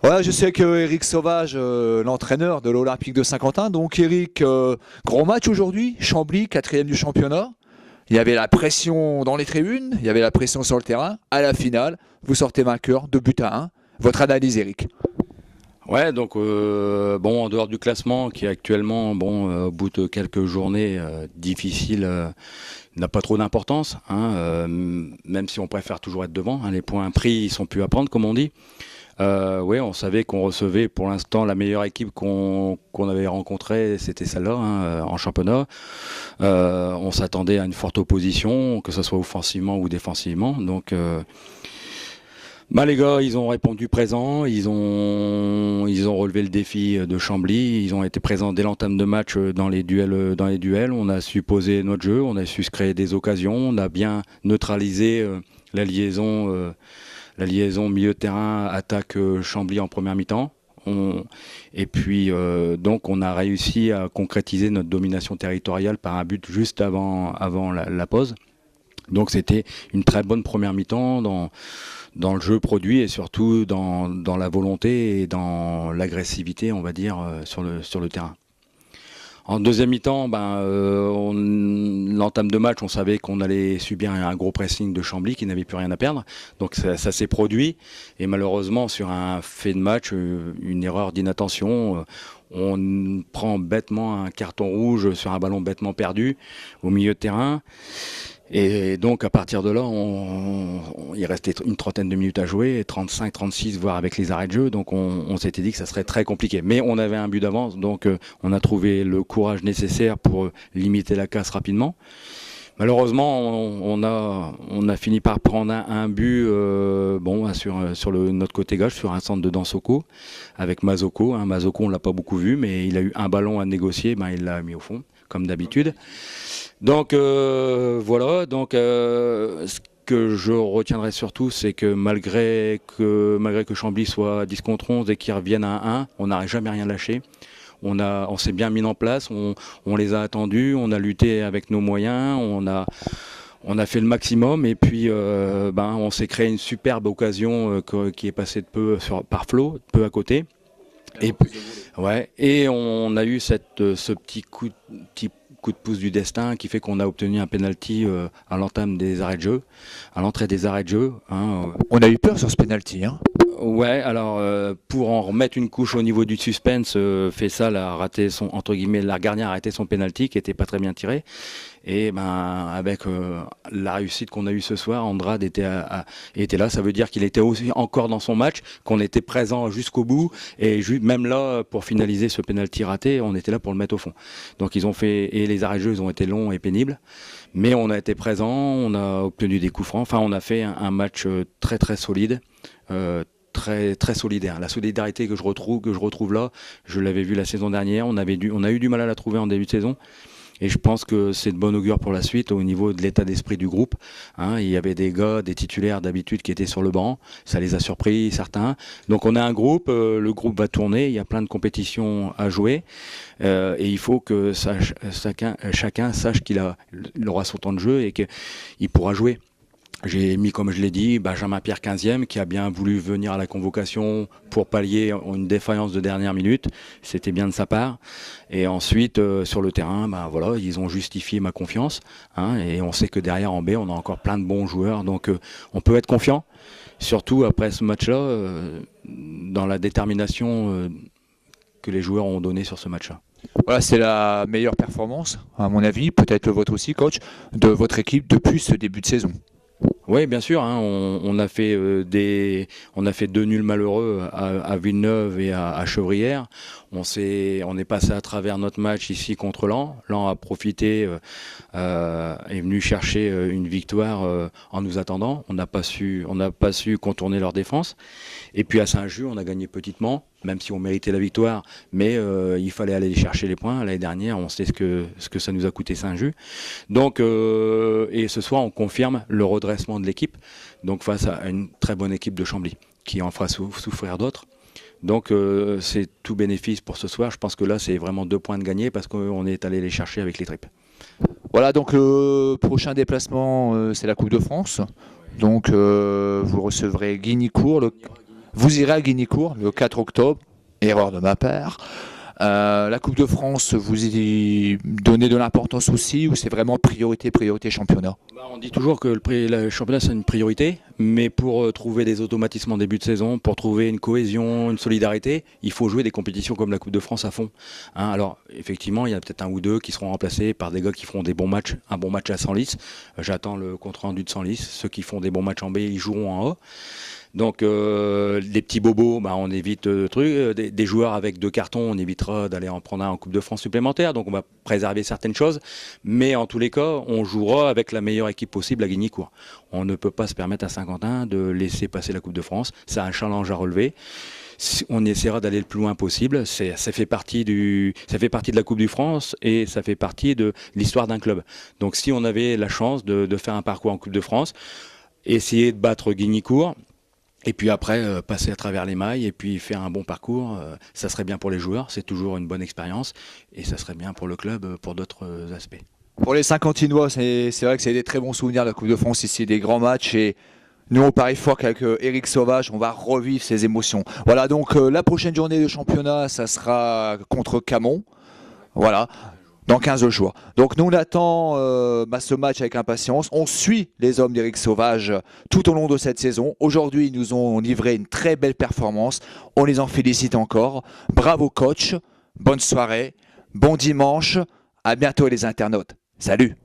Voilà, je sais que Eric Sauvage, l'entraîneur de l'Olympique de Saint-Quentin, donc Eric, gros match aujourd'hui, Chambly, quatrième du championnat. Il y avait la pression dans les tribunes, il y avait la pression sur le terrain. À la finale, vous sortez vainqueur, 2 buts à un. Votre analyse, Eric? Ouais, donc bon, en dehors du classement qui est actuellement, bon, au bout de quelques journées difficiles, n'a pas trop d'importance, hein, même si on préfère toujours être devant, hein, les points pris ils sont plus à prendre, comme on dit. Oui, on savait qu'on recevait pour l'instant la meilleure équipe qu'on avait rencontrée, c'était celle-là, hein, en championnat. On s'attendait à une forte opposition, que ce soit offensivement ou défensivement. Donc, bah les gars, ils ont répondu présent, ils ont relevé le défi de Chambly, ils ont été présents dès l'entame de match dans les duels. On a su poser notre jeu, on a su se créer des occasions, on a bien neutralisé la liaison. La liaison milieu de terrain attaque Chambly en première mi-temps. Et puis donc on a réussi à concrétiser notre domination territoriale par un but juste avant la pause. Donc c'était une très bonne première mi-temps dans le jeu produit et surtout dans la volonté et dans l'agressivité, on va dire, sur le terrain. En deuxième mi-temps, l'entame de match, on savait qu'on allait subir un gros pressing de Chambly qui n'avait plus rien à perdre. Donc ça s'est produit. Et malheureusement, sur un fait de match, une erreur d'inattention, on prend bêtement un carton rouge sur un ballon bêtement perdu au milieu de terrain. Et donc à partir de là, il restait une trentaine de minutes à jouer, 35, 36, voire avec les arrêts de jeu. Donc on s'était dit que ça serait très compliqué. Mais on avait un but d'avance, donc on a trouvé le courage nécessaire pour limiter la casse rapidement. Malheureusement, on a fini par prendre un but sur notre côté gauche, sur un centre de Dansoko, avec Mazoko. Mazoko, on l'a pas beaucoup vu, mais il a eu un ballon à négocier, il l'a mis au fond, comme d'habitude. Donc voilà, donc ce que je retiendrai surtout, c'est que malgré que Chambly soit à 10 contre 11 et qu'ils reviennent à 1, on n'a jamais rien lâché. On s'est bien mis en place, on les a attendus, on a lutté avec nos moyens, on a fait le maximum et puis on s'est créé une superbe occasion qui est passée de par Flo, de peu à côté. Et puis, ouais, et on a eu ce petit coup de pouce du destin qui fait qu'on a obtenu un penalty à l'entame des arrêts de jeu, à l'entrée des arrêts de jeu. On a eu peur sur ce penalty, hein. Ouais, alors pour en remettre une couche au niveau du suspense, Fessal a raté entre guillemets, la gardien a raté son penalty qui était pas très bien tiré. Et avec la réussite qu'on a eue ce soir, Andrade était là. Ça veut dire qu'il était aussi encore dans son match, qu'on était présent jusqu'au bout. Et même là, pour finaliser ce penalty raté, on était là pour le mettre au fond. Donc ils ont fait, et les arrêts de jeu, ils ont été longs et pénibles. Mais on a été présent, on a obtenu des coups francs. Enfin, on a fait un match très très solide. Très très solidaire. La solidarité que je retrouve là, je l'avais vu la saison dernière. On a eu du mal à la trouver en début de saison. Et je pense que c'est de bon augure pour la suite au niveau de l'état d'esprit du groupe. Il y avait des gars, des titulaires d'habitude qui étaient sur le banc. Ça les a surpris, certains. Donc on a un groupe, le groupe va tourner, il y a plein de compétitions à jouer. Et il faut que chacun sache qu'il aura son temps de jeu et qu'il pourra jouer. J'ai mis, comme je l'ai dit, Benjamin Pierre 15e qui a bien voulu venir à la convocation pour pallier une défaillance de dernière minute. C'était bien de sa part. Et ensuite, sur le terrain, voilà, ils ont justifié ma confiance. Et on sait que derrière en B, on a encore plein de bons joueurs. Donc on peut être confiant, surtout après ce match-là, dans la détermination que les joueurs ont donnée sur ce match-là. Voilà, c'est la meilleure performance, à mon avis, peut-être le vôtre aussi, coach, de votre équipe depuis ce début de saison. Oui, bien sûr. On a fait deux nuls malheureux à Villeneuve et à Chevrières. On est passé à travers notre match ici contre Laon. Laon a profité, est venu chercher une victoire en nous attendant. On n'a pas su contourner leur défense. Et puis à Saint-Just, on a gagné petitement, même si on méritait la victoire. Mais il fallait aller chercher les points. L'année dernière, on sait ce que ça nous a coûté Saint-Just. Donc, et ce soir, on confirme le redressement de l'équipe. Donc face à une très bonne équipe de Chambly, qui en fera souffrir d'autres. Donc c'est tout bénéfice pour ce soir. Je pense que là, c'est vraiment 2 points de gagné parce qu'on est allé les chercher avec les tripes. Voilà, donc le prochain déplacement, c'est la Coupe de France. Donc vous recevrez Guignicourt, Vous irez à Guignicourt le 4 octobre, erreur de ma part. La Coupe de France, vous y donnez de l'importance aussi ou c'est vraiment priorité championnat? On dit toujours que le championnat c'est une priorité, mais pour trouver des automatismes en début de saison, pour trouver une cohésion, une solidarité, il faut jouer des compétitions comme la Coupe de France à fond. Hein, alors effectivement, il y a peut-être un ou deux qui seront remplacés par des gars qui feront des bons matchs, un bon match à Senlis. J'attends le compte rendu de Senlis. Ceux qui font des bons matchs en B, ils joueront en A. Donc les petits bobos, on évite des joueurs avec 2 cartons, on évitera d'aller en prendre un en Coupe de France supplémentaire. Donc on va préserver certaines choses, mais en tous les cas, on jouera avec la meilleure équipe possible à Guignicourt. On ne peut pas se permettre à Saint-Quentin de laisser passer la Coupe de France. C'est un challenge à relever. On essaiera d'aller le plus loin possible. Ça fait partie de la Coupe de France et ça fait partie de l'histoire d'un club. Donc si on avait la chance de faire un parcours en Coupe de France, essayer de battre Guignicourt, et puis après, passer à travers les mailles et puis faire un bon parcours, ça serait bien pour les joueurs, c'est toujours une bonne expérience et ça serait bien pour le club pour d'autres aspects. Pour les Saint-Quentinois, c'est vrai que c'est des très bons souvenirs de la Coupe de France ici, des grands matchs et nous on parie fort qu'avec Éric Sauvage, on va revivre ces émotions. Voilà donc la prochaine journée de championnat, ça sera contre Camon. Voilà. Dans 15 jours. Donc nous on attend ce match avec impatience. On suit les hommes d'Éric Sauvage tout au long de cette saison. Aujourd'hui, ils nous ont livré une très belle performance. On les en félicite encore. Bravo coach, bonne soirée, bon dimanche. À bientôt les internautes. Salut.